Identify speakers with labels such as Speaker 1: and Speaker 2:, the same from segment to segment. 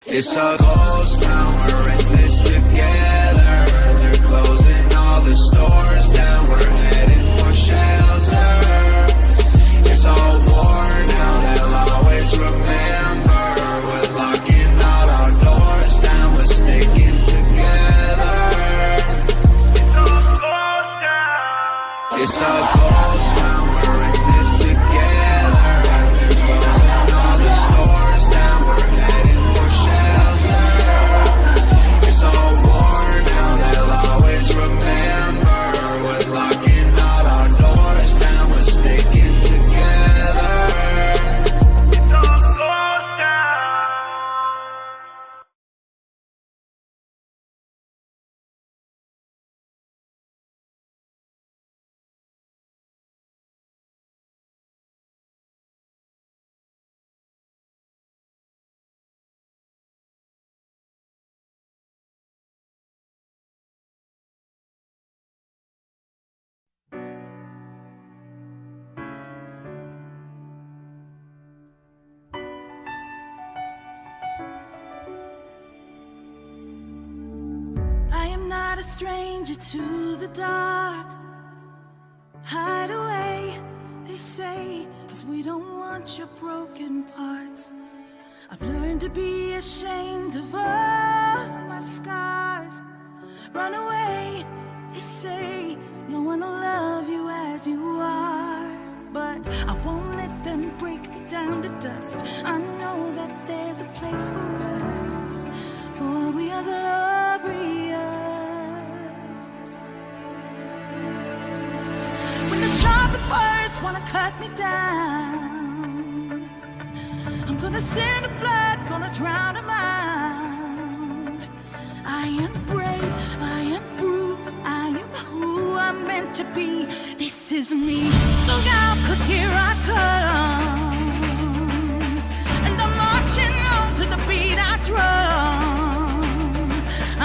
Speaker 1: It's a ghost town, we're in this together. They're closing all the stores down, we're heading for shelter. It's all war now, they'll always remember. We're locking all our doors down, we're sticking together. It's a ghost town. It's a ghost town, we're in this together. They're closing all the stores down, we're heading for shelter. It's all war now, they'll always remember. We're locking all our doors down, we're sticking together. It's all ghost town.
Speaker 2: I am not a stranger to the dark. Hide away, they say, 'cause we don't want your broken parts. I've learned to be ashamed of all my scars. Run away, they say, no one will love you as you are. But I won't let them break me down to dust. I know that there's a place for us, for we are glorious. When the sharpest words wanna cut me down, I'm gonna send the blood, gonna drown them out. I am brave, I am bruised, I am who I'm meant to be. This is me. Look out, 'cause here I come, and I'm marching on to the beat I drum.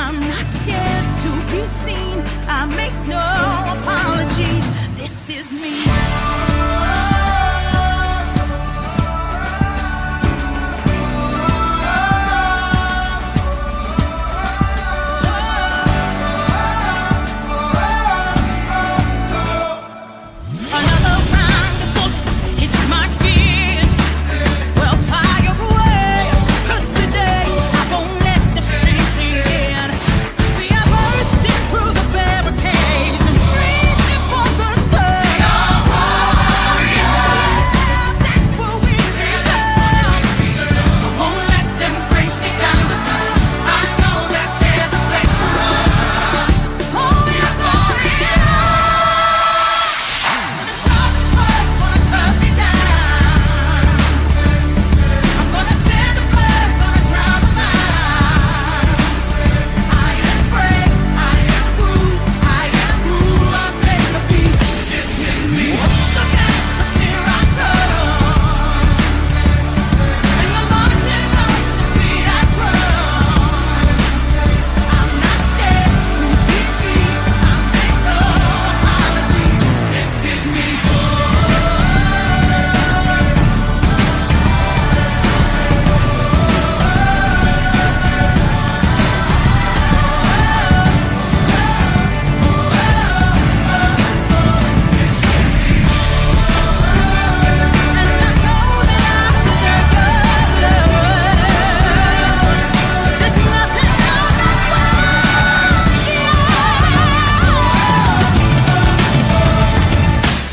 Speaker 2: I'm not scared to be seen, I make no apologies. This is me. Another round of bullets hits my skin. Well, fire away, 'cause today I won't let the shame in. We are bursting through the barricades and reaching for the sun. That's what we deserve. I won't let them break me down to dust. I know that there's a place for us. Oh, we are glorious. The sharpest words wanna cut me down. I'm gonna send the blood, gonna drown them out. I am brave, I am bruised, I am who I'm meant to be. This is me. Look out, 'cause here I come, and I'm marching on to the beat I drum. I'm not scared to be seen, I make no apologies. This is me.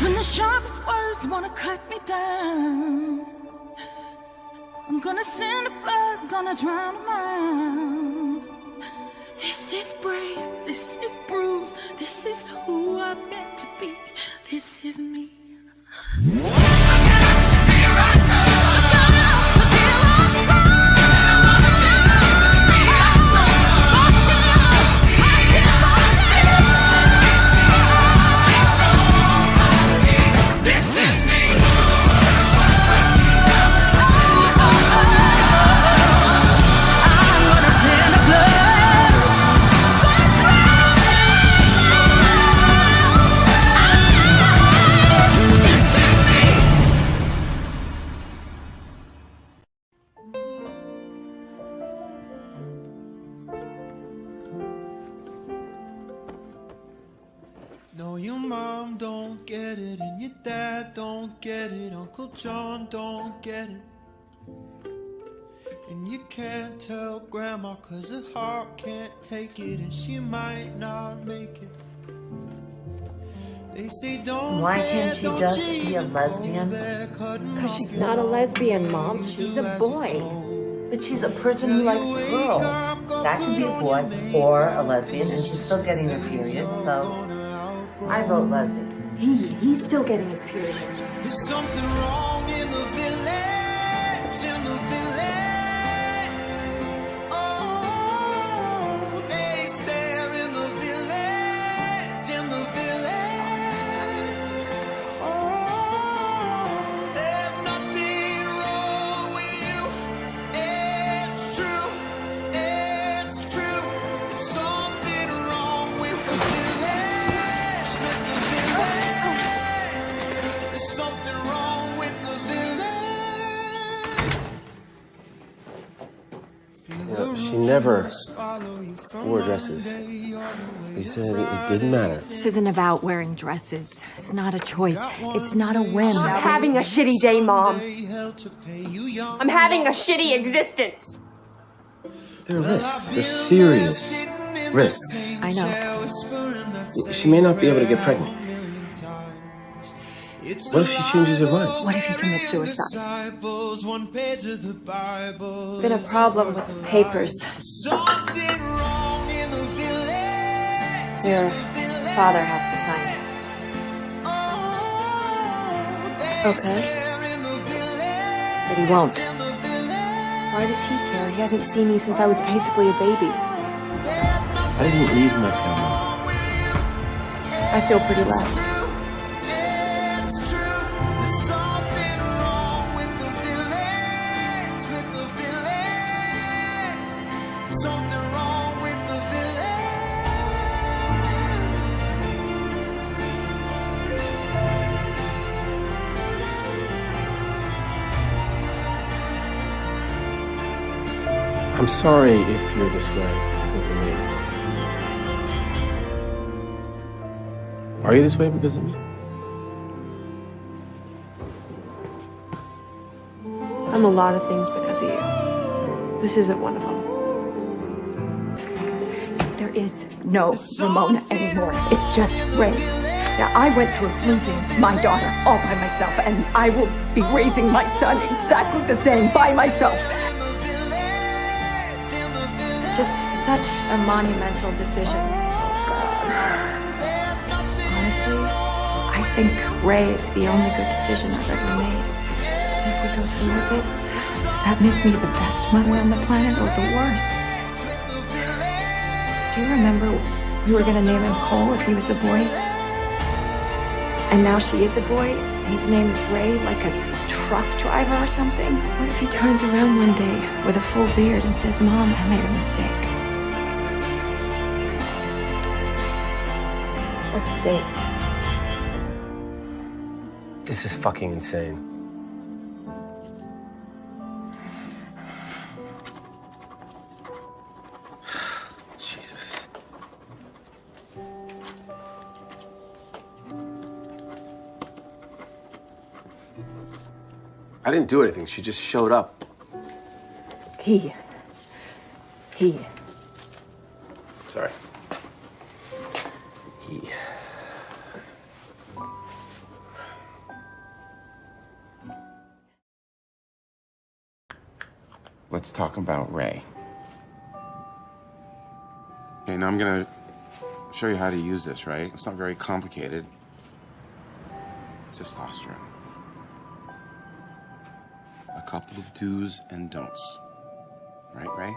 Speaker 2: When the sharpest words wanna cut me down, I'm gonna send the blood, gonna drown them out. This is brave, this is bruised, this is who I'm meant to be. This is me. This is me. I'm gonna send the blood, gonna drown them out. This is me.
Speaker 1: No, your mom don't get it, and your dad don't get it, Uncle John don't get it. And you can't tell Grandma 'cause her heart can't take it, and she might not make it. They say don't.
Speaker 3: Why can't she just be a lesbian?
Speaker 4: Because she's not a lesbian, Mom. She's a boy.
Speaker 3: But she's a person who likes girls. That could be a boy or a lesbian, and she's still getting her period, so I vote lesbian.
Speaker 4: He's still getting his period.
Speaker 1: There's something wrong in the village, in the village. Oh, they stare in the village, in the village. Oh, there's nothing wrong with you. It's true, it's true. There's something wrong with the village, with the village. There's something wrong with the village.
Speaker 5: She never wore dresses. He said it didn't matter.
Speaker 6: This isn't about wearing dresses. It's not a choice. It's not a whim.
Speaker 4: I'm having a shitty day, Mom. I'm having a shitty existence.
Speaker 5: There are risks. They're serious risks.
Speaker 6: I know.
Speaker 5: She may not be able to get pregnant. What if she changes her mind?
Speaker 6: What if he commits suicide?
Speaker 4: Been a problem with the papers. Your father has to sign it. Okay. But he won't. Why does he care? He hasn't seen me since I was basically a baby.
Speaker 5: I didn't leave my family.
Speaker 4: I feel pretty lost.
Speaker 5: I'm sorry if you're this way because of me. Are you this way because of me?
Speaker 4: I'm a lot of things because of you. This isn't one of them.
Speaker 6: There is no Ramona anymore. It's just Ray. Now, I went through losing my daughter all by myself, and I will be raising my son exactly the same by myself.
Speaker 4: Just such a monumental decision.
Speaker 6: Honestly, I think Ray is the only good decision I've ever made. If we go through with this, does that make me the best mother on the planet or the worst? Do you remember we were going to name him Cole if he was a boy? And now she is a boy, and his name is Ray, like a truck driver or something? What if he turns around one day with a full beard and says, Mom, I made a mistake?
Speaker 4: What's the date?
Speaker 5: This is fucking insane. Jesus. I didn't do anything. She just showed up.
Speaker 6: He.
Speaker 5: Sorry. He.
Speaker 7: Let's talk about Ray. Okay, now I'm gonna show you how to use this, right? It's not very complicated. Testosterone. A couple of do's and don'ts. Right, Ray?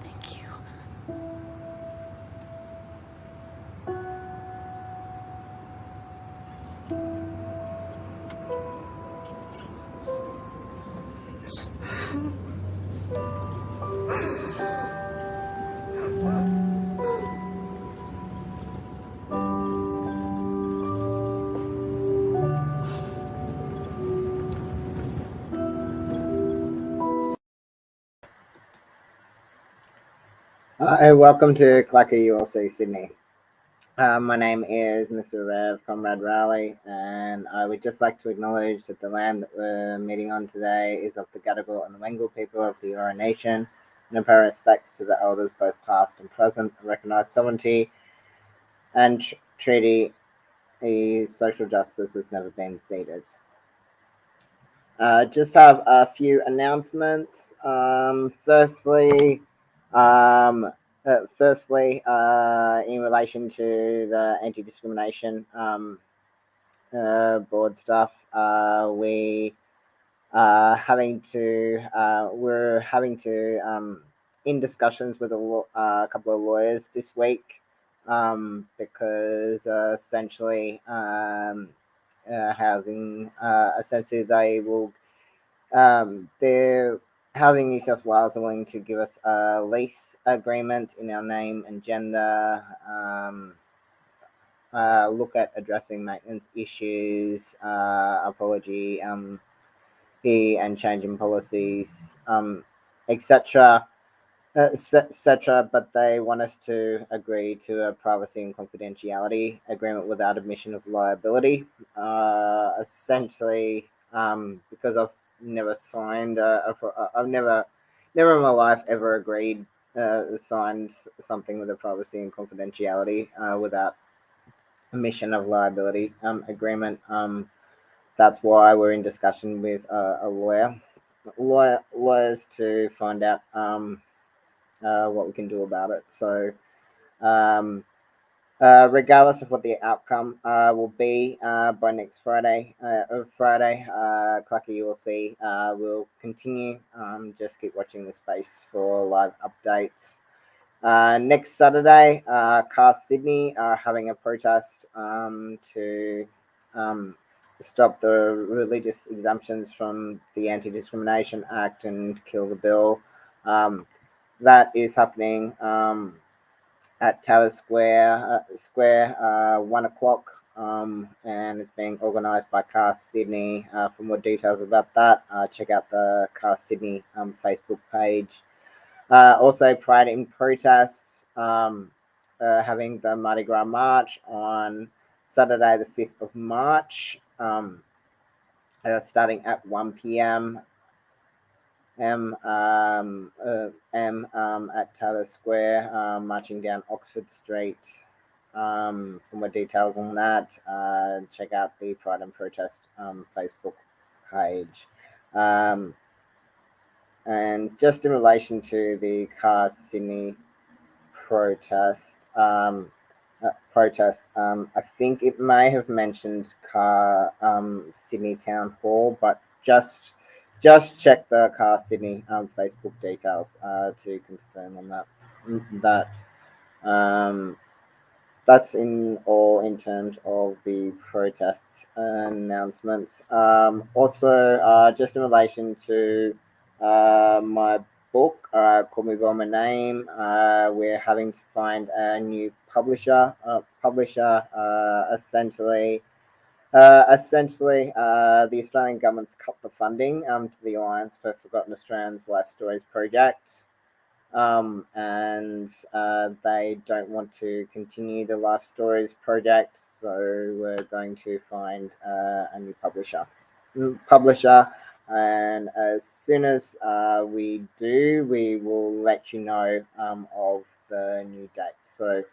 Speaker 6: Thank you.
Speaker 8: Hi, welcome to CLACCA ULC Sydney. My name is Mr. Rev Comrade Rowley, and I would just like to acknowledge that the land that we're meeting on today is of the Gadigal and Wangal people of the Eora Nation, and pay respects to the elders both past and present, recognise sovereignty and treaty social justice has never been ceded. Just have a few announcements. Firstly, in relation to the anti-discrimination board stuff, we're having to in discussions with a couple of lawyers this week, because essentially housing, essentially they will, they're Housing New South Wales are willing to give us a lease agreement in our name and gender, look at addressing maintenance issues, apology, and changing policies, etc. Etc. But they want us to agree to a privacy and confidentiality agreement without admission of liability. Essentially, because I've never signed, I've never in my life ever agreed, signed something with a privacy and confidentiality without admission of liability agreement. That's why we're in discussion with a lawyers to find out what we can do about it. So, regardless of what the outcome will be by next Friday, CLACCA ULC will continue. Just keep watching the space for live updates. Next Saturday, Cast Sydney are having a protest to stop the religious exemptions from the Anti-Discrimination Act and kill the bill. That is happening at Taylor Square, 1 o'clock, and it's being organised by Cast Sydney. For more details about that, check out the Cast Sydney Facebook page. Also, Pride in Protest, having the Mardi Gras March on Saturday the 5th of March, starting at 1 p.m. At Taylor Square, marching down Oxford Street. For more details on that, check out the Pride and Protest Facebook page. And just in relation to the Cast Sydney protest, I think it may have mentioned Sydney Town Hall, but just check the Cast Sydney Facebook details to confirm on that. That's in terms of the protest announcements. Also, just in relation to my book, Call Me by My Name, we're having to find a new publisher. Essentially, the Australian government's cut the funding to the Alliance for Forgotten Australians Life Stories project, and they don't want to continue the Life Stories project, so we're going to find a new publisher. And as soon as we do, we will let you know of the new date. So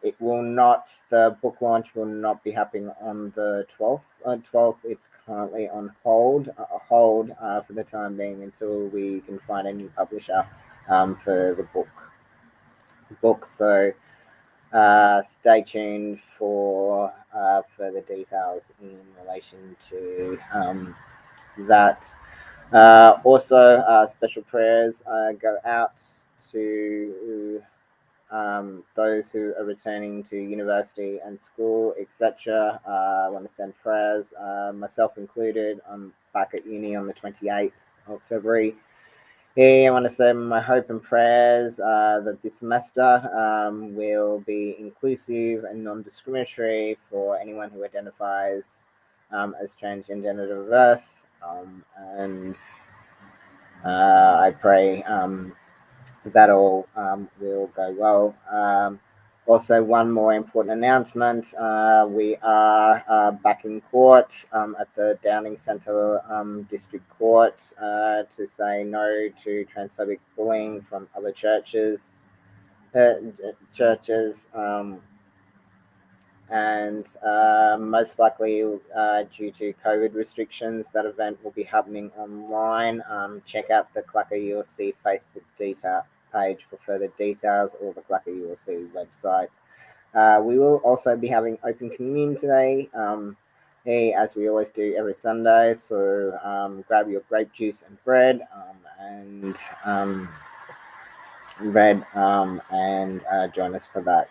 Speaker 8: it will not, the book launch will not be happening on the 12th. 12th, it's currently on hold for the time being until we can find a new publisher for the book. So stay tuned for further details in relation to that. Also, special prayers go out to those who are returning to university and school, etc. I want to send prayers, myself included. I'm back at uni on the 28th of February. I want to send my hope and prayers that this semester will be inclusive and non-discriminatory for anyone who identifies as transgender and diverse. And I pray that all will go well. Also, one more important announcement. We are back in court at the Downing Centre District Court to say no to transphobic bullying from other churches. And most likely due to COVID restrictions, that event will be happening online. Check out the CLACCA ULC Facebook detail page for further details, or the CLACCA ULC website. We will also be having open communion today, as we always do every Sunday. So grab your grape juice and bread, and join us for that.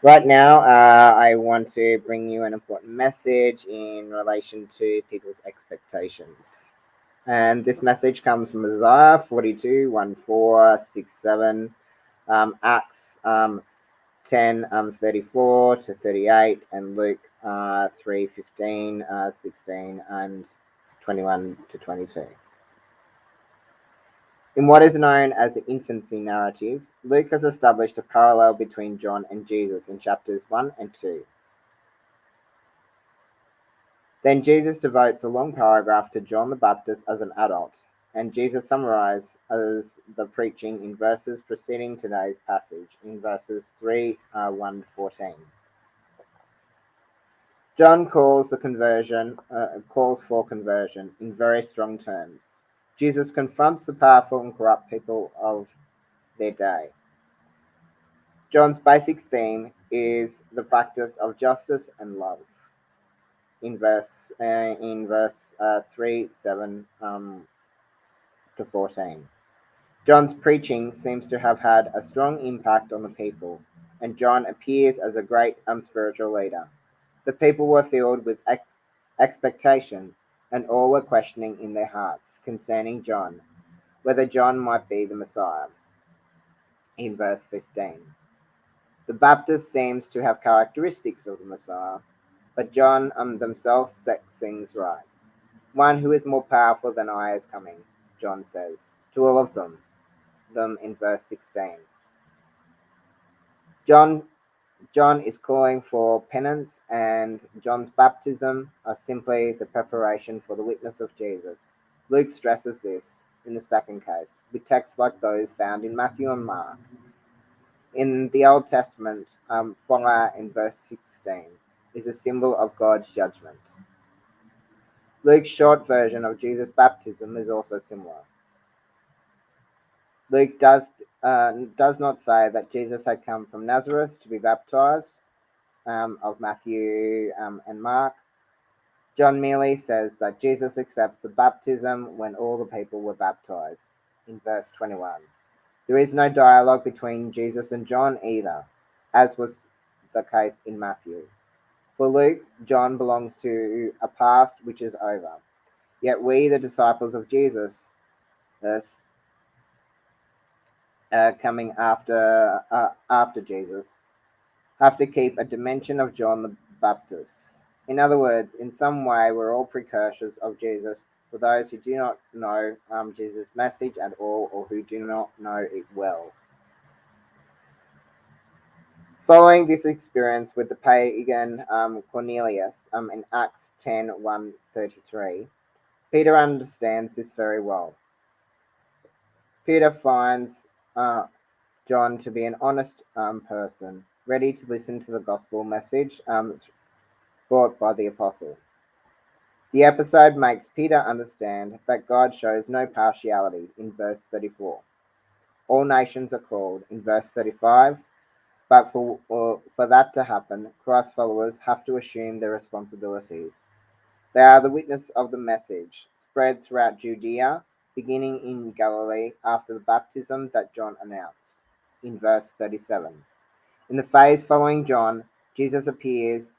Speaker 8: Right now, I want to bring you an important message in relation to people's expectations. And this message comes from Isaiah 42, 1, 4, 6, 7, Acts 10, 34 to 38, and Luke 3, 15, 16, and 21 to 22. In what is known as the infancy narrative, Luke has established a parallel between John and Jesus in chapters 1 and 2. Then Jesus devotes a long paragraph to John the Baptist as an adult, and Jesus summarizes the preaching in verses preceding today's passage, in verses 3, 1 to 14. John calls for conversion in very strong terms. Jesus confronts the powerful and corrupt people of their day. John's basic theme is the practice of justice and love. In verse 3, 7 to 14. John's preaching seems to have had a strong impact on the people, and John appears as a great spiritual leader. The people were filled with expectation, and all were questioning in their hearts concerning John, whether John might be the Messiah. In verse 15. The Baptist seems to have characteristics of the Messiah, but John themselves sets things right. One who is more powerful than I is coming, John says, to all of them in verse 16. John is calling for penance, and John's baptism are simply the preparation for the witness of Jesus. Luke stresses this in the second case, with texts like those found in Matthew and Mark. In the Old Testament, fire in verse 16 is a symbol of God's judgment. Luke's short version of Jesus' baptism is also similar. Luke does not say that Jesus had come from Nazareth to be baptized, of Matthew and Mark. John merely says that Jesus accepts the baptism when all the people were baptized, in verse 21. There is no dialogue between Jesus and John either, as was the case in Matthew. For Luke, John belongs to a past which is over. Yet we, the disciples of Jesus, coming after Jesus, have to keep a dimension of John the Baptist. In other words, in some way, we're all precursors of Jesus for those who do not know Jesus' message at all, or who do not know it well. Following this experience with the pagan Cornelius in Acts 10, 1, 33, Peter understands this very well. Peter finds John to be an honest person, ready to listen to the gospel message brought by the apostle. The episode makes Peter understand that God shows no partiality in verse 34. All nations are called in verse 35, but for that to happen, Christ followers have to assume their responsibilities. They are the witness of the message, spread throughout Judea, beginning in Galilee after the baptism that John announced, in verse 37. In the phase following John, Jesus appears,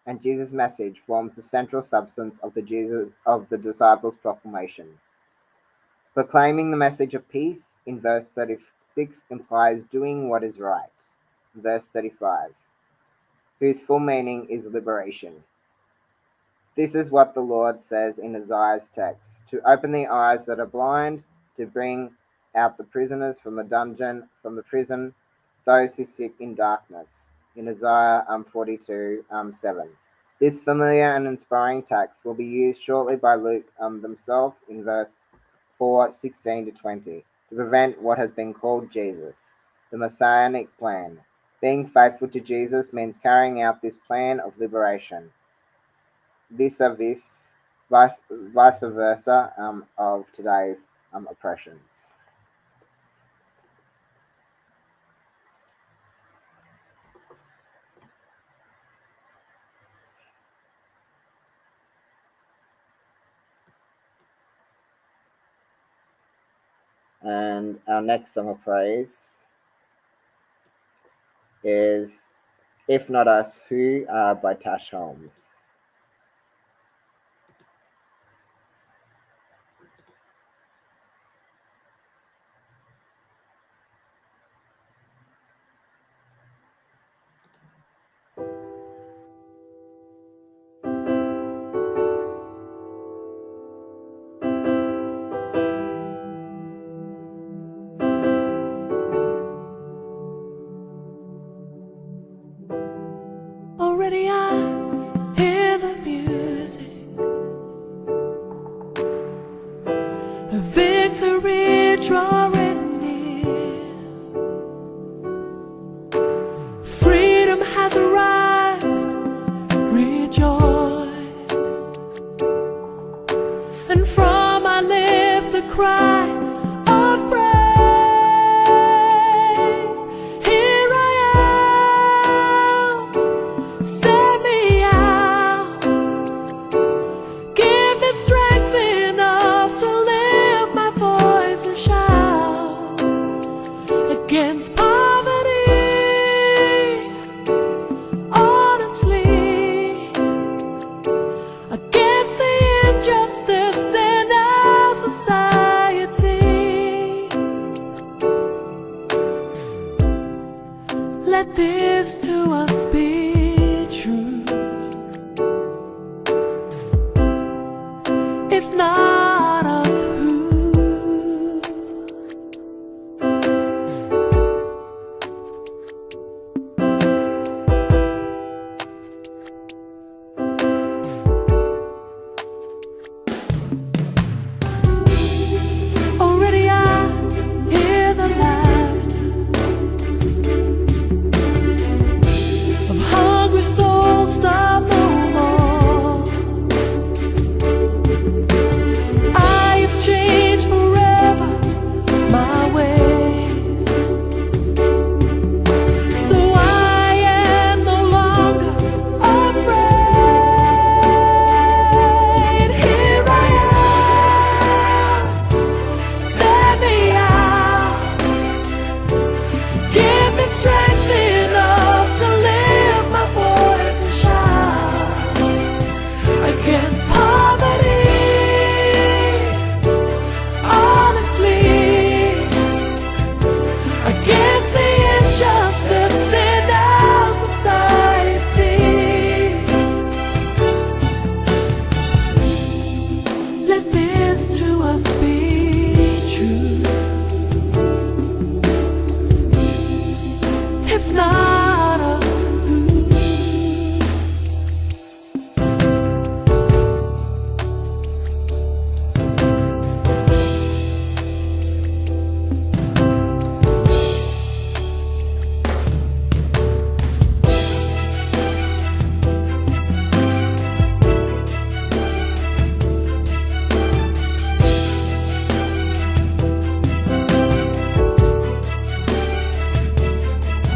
Speaker 8: and Jesus' message forms the central substance of the disciples' proclamation. Proclaiming the message of peace in verse 36 implies doing what is right. Verse 35, whose full meaning is liberation. This is what the Lord says in Isaiah's text: to open the eyes that are blind, to bring out the prisoners from the dungeon, from the prison, those who sit in darkness. In Isaiah 42:7. This familiar and inspiring text will be used shortly by Luke themselves in verse 4:16-20 to prevent what has been called Jesus, the messianic plan. Being faithful to Jesus means carrying out this plan of liberation, vis-a-vis, vice versa of today's oppressions. And our next song of praise is If Not Us, Who by Tash Holmes.
Speaker 2: Already I hear the music, the victory drawing near. Freedom has arrived, rejoice. And from my lips a cry of praise. Here I am, send me out. Give me strength enough to lift my voice and shout against poverty, honestly, against the injustice in our society. Let this to us be true. If not us, who? Already I hear the laughter of hungry souls starved no more. I have changed forever my ways, so I am no longer afraid. Here I am, send me out. Give me strength enough to lift my voice and shout against poverty, honestly, against the injustice in our society. Let this to us be true. If not us, who?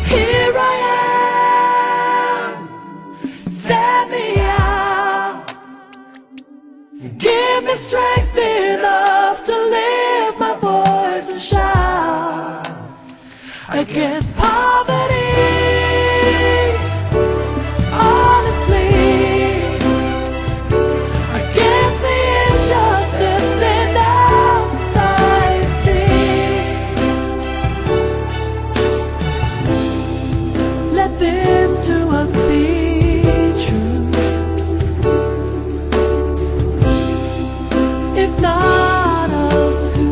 Speaker 2: Here I am, send me out. Give me strength enough to lift my voice and shout against poverty, honestly, against the injustice in our society. Let this to us be true. If not us, who?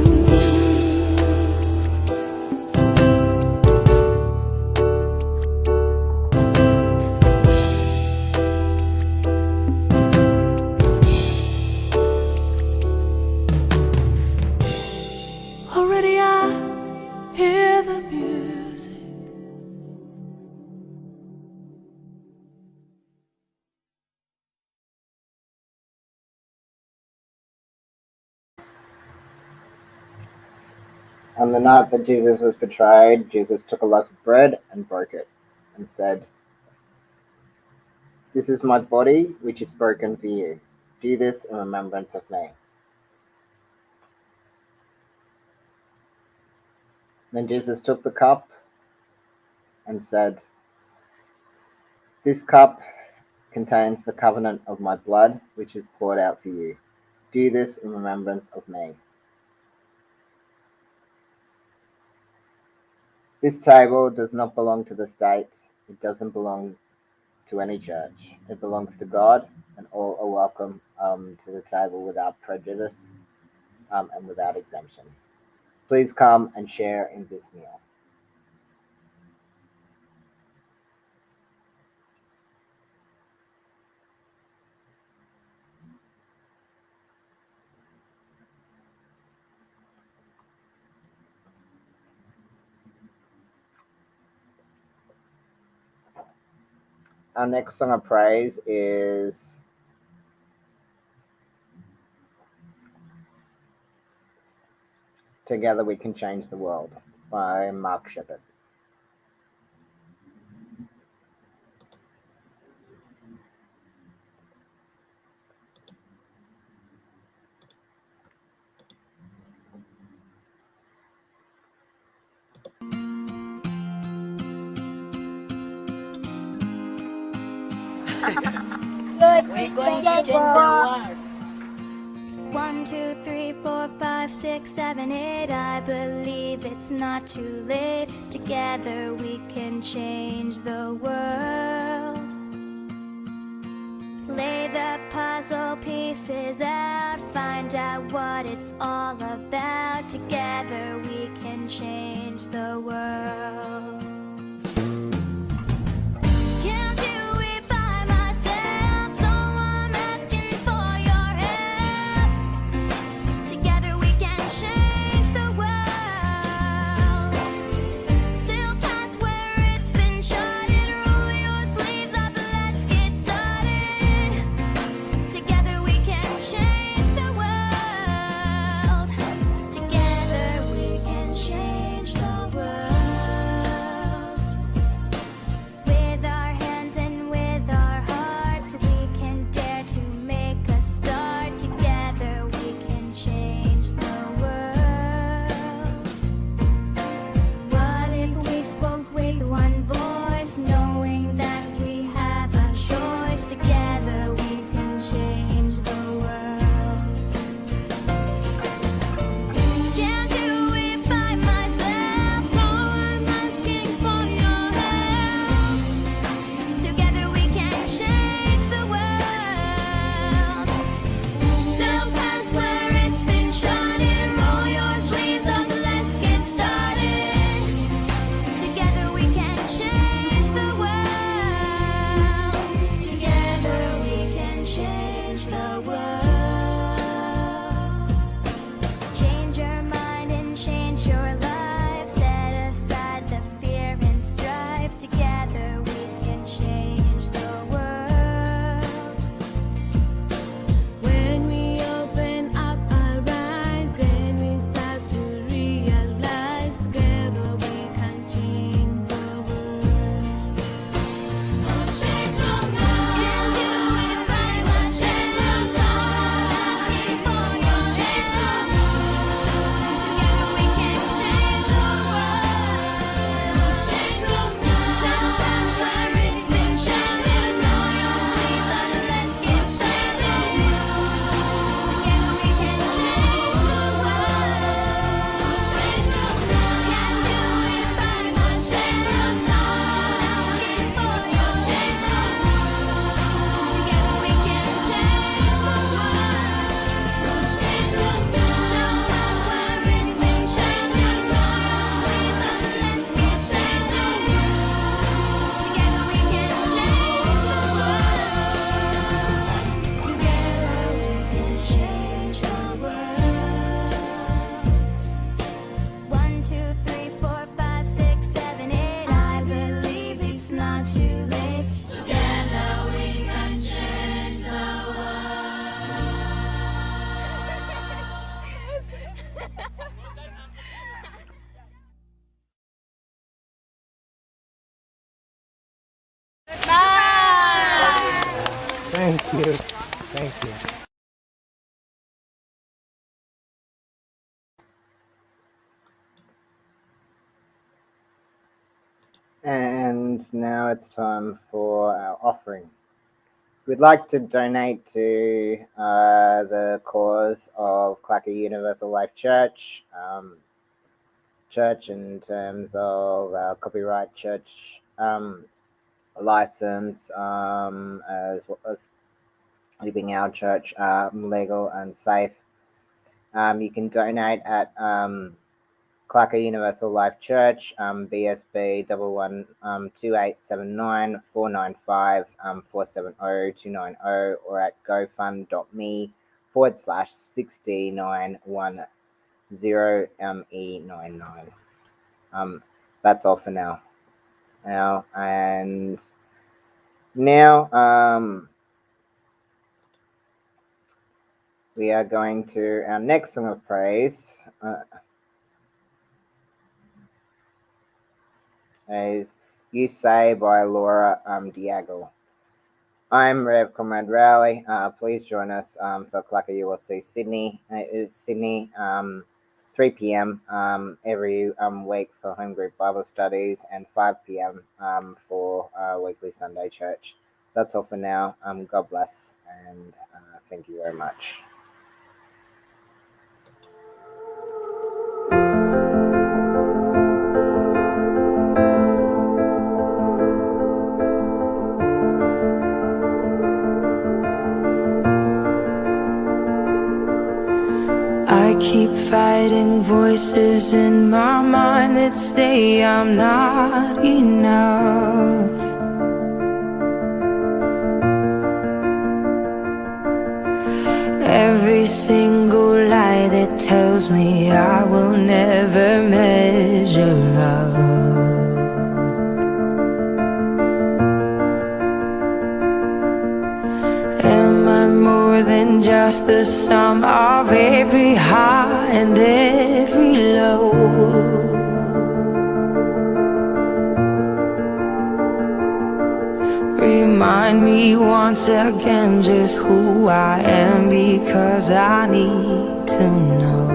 Speaker 8: On the night that Jesus was betrayed, Jesus took a loaf of bread and broke it and said, "This is my body, which is broken for you. Do this in remembrance of me." Then Jesus took the cup and said, "This cup contains the covenant of my blood, which is poured out for you. Do this in remembrance of me." This table does not belong to the state. It doesn't belong to any church. It belongs to God, and all are welcome to the table without prejudice and without exemption. Please come and share in this meal. Our next song of praise is "Together We Can Change the World" by Mark Shepard.
Speaker 9: We're going to change the world. 1, 2, 3, 4, 5, 6, 7, 8. I believe it's not too late. Together we can change the world. Lay the puzzle pieces out. Find out what it's all about. Together we can change the world. Can't do it by myself, so I'm asking for your help. Together we can change the world. Sail past where it's been charted. Roll your sleeves up, let's get started. Together we can change the world. Together we can change the world.
Speaker 10: you. Thank you.
Speaker 8: And now it's time for our offering. We'd like to donate to the cause of CLACCA Universal Life Church. Church in terms of copyright church license, as well as keeping our church legal and safe. You can donate at CLACCA Universal Life Church, BSB 112879 495 470 290, or at gofund.me/6910ME99. That's all for now. And now we are going to our next song of praise. Is You Say by Laura Diago. I'm Rev Comrade Rowley. Please join us for CLACCA ULC Sydney. It's Sydney, 3 p.m. Every week for Homegroup Bible studies, and 5 p.m. for weekly Sunday church. That's all for now. God bless, and thank you very much.
Speaker 6: I keep fighting voices in my mind that say I'm not enough. Every single lie that tells me I will never measure up. Am I more than just the sum of every high and every low? Remind me once again just who I am, because I need to know.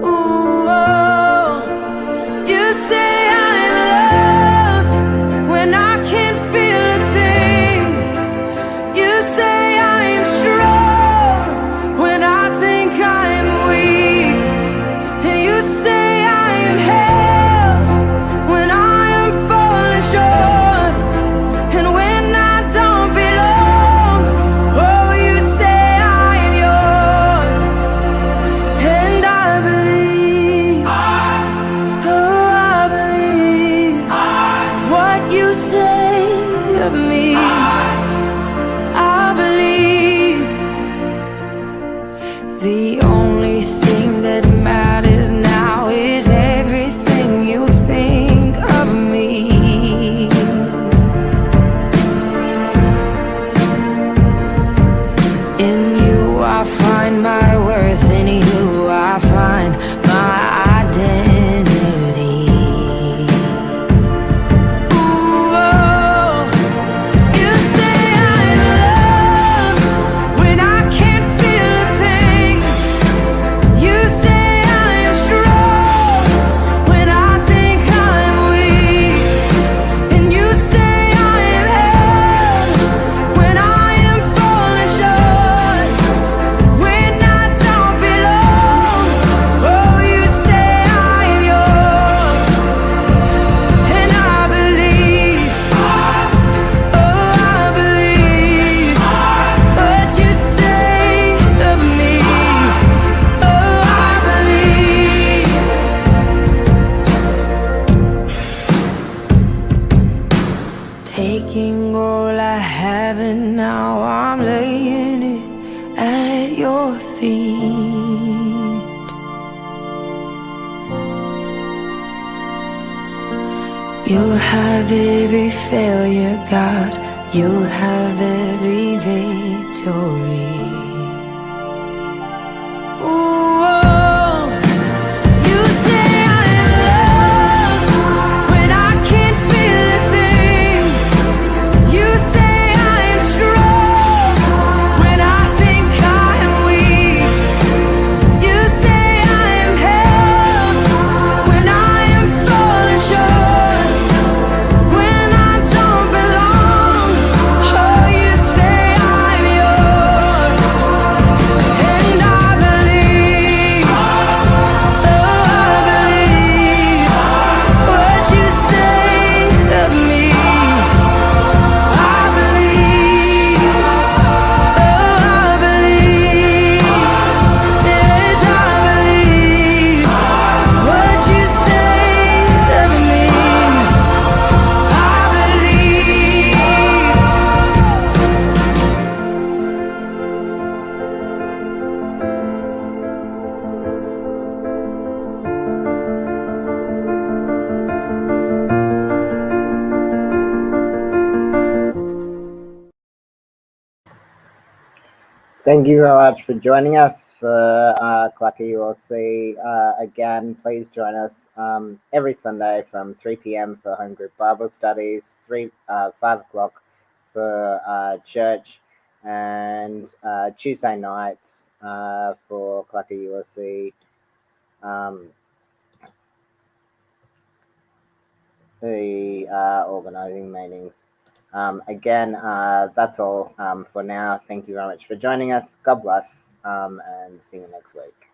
Speaker 6: Ooh, oh, you say I'm loved when I can't feel a thing. You say I'm strong when I think I'm weak. And you say I am held when I am falling short. And when I don't belong, oh, you say I am yours. And I believe, oh, I believe what you say of me. I believe the only thing that matters now is everything you think of me. In you I find my worth, in you I find my identity. Ooh, oh, you say I'm loved when I can't feel a thing. You say I'm strong when I think I'm weak. And you say I am held when I am falling short. When I don't belong, oh, you say I am yours. And I believe, oh, I believe what you say of me. Oh, I believe. Taking all I have and now I'm laying it at your feet. You'll have every failure, God. You'll have every victory. Ooh, oh, you say I'm loved when I can't feel a thing. You say I'm
Speaker 8: Thank you very much for joining us for CLACCA ULC. Again, please join us every Sunday from 3 p.m. for Homegroup Bible studies, 5 o'clock for church, and Tuesday nights for CLACCA ULC. The organizing meetings. Again, that's all for now. Thank you very much for joining us. God bless, and see you next week.